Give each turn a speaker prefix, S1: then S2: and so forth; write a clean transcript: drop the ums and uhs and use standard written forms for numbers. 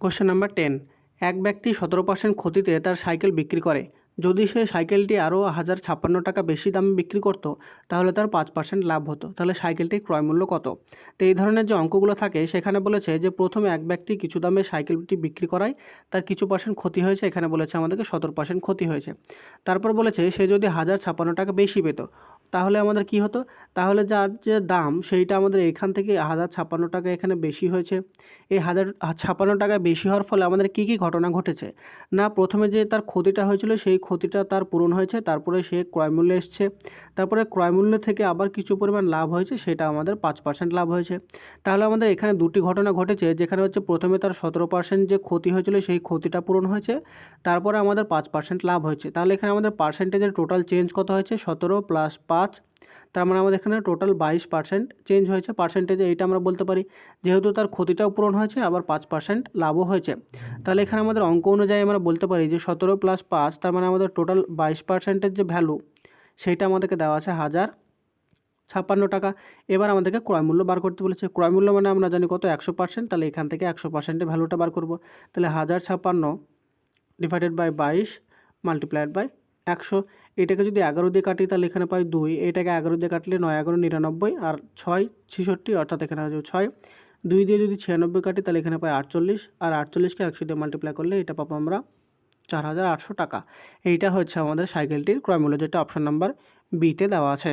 S1: Question number 10। এক ব্যক্তি 17% ক্ষতিতে তার সাইকেল বিক্রি করে। যদি সে সাইকেলটি আরও 1056 টাকা বেশি দামে বিক্রি করত, তাহলে তার 5% লাভ হতো। তাহলে সাইকেলটির ক্রয়মূল্য কত? তো এই ধরনের যে অঙ্কগুলো থাকে সেখানে বলেছে যে প্রথমে এক ব্যক্তি কিছু দামে সাইকেলটি বিক্রি করায়, তার কিছু পার্সেন্ট ক্ষতি হয়েছে, এখানে বলেছে আমাদেরকে 17% ক্ষতি হয়েছে। তারপর বলেছে সে যদি 1056 টাকা বেশি পেত, তাহলে আমাদের কি হতো? তাহলে যার যে দাম সেইটা আমাদের এখান থেকে 1056 টাকা এখানে বেশি হয়েছে। এই 1056 টাকা বেশি হওয়ার ফলে আমাদের কী কী ঘটনা ঘটেছে? না, প্রথমে যে তার ক্ষতিটা হয়েছিল সেই ক্ষতিটা তার পূরণ হয়েছে, তারপরে সে ক্রয়মূল্যে এসছে, তারপরে ক্রয়মূল্য থেকে আবার কিছু পরিমাণ লাভ হয়েছে, সেটা আমাদের 5% লাভ হয়েছে। তাহলে আমাদের এখানে দুটি ঘটনা ঘটেছে, যেখানে হচ্ছে প্রথমে তার 17% যে ক্ষতি হয়েছিল সেই ক্ষতিটা পূরণ হয়েছে, তারপরে আমাদের 5% লাভ হয়েছে। তাহলে এখানে আমাদের পার্সেন্টেজের টোটাল চেঞ্জ কত হয়েছে? 17 + 5, তার মানে আমাদের এখানে টোটাল 22% চেঞ্জ হয়েছে পার্সেন্টেজে। এইটা আমরা বলতে পারি, যেহেতু তার ক্ষতিটাও পূরণ হয়েছে আবার 5% লাভও হয়েছে। তাহলে এখানে আমাদের অঙ্ক অনুযায়ী আমরা বলতে পারি যে 17 + 5, তার মানে আমাদের টোটাল 22%-এর যে ভ্যালু সেইটা আমাদেরকে দেওয়া আছে 1056 টাকা। এবার আমাদেরকে ক্রয়মূল্য বার করতে বলেছে। ক্রয়মূল্য মানে আমরা জানি কত? 100%। তাহলে এখান থেকে 100%-এর ভ্যালুটা বার করব। তাহলে 1056 / 22 × 100। এটাকে যদি 11 দিয়ে কাটি তাহলে এখানে পাই 2, এটাকে 11 দিয়ে কাটলে 9 × 11 99 আর 6 66, অর্থাৎ এখানে হয়ে যাবে 6। 2 দিয়ে যদি 96 কাটি তাহলে এখানে পাই 48, আর 48কে 100 দিয়ে মাল্টিপ্লাই করলে এটা পাবো আমরা 4800 টাকা। এইটা হচ্ছে আমাদের সাইকেলটির ক্রয়মূল্য, যেটা অপশন নাম্বার বিতে দেওয়া আছে।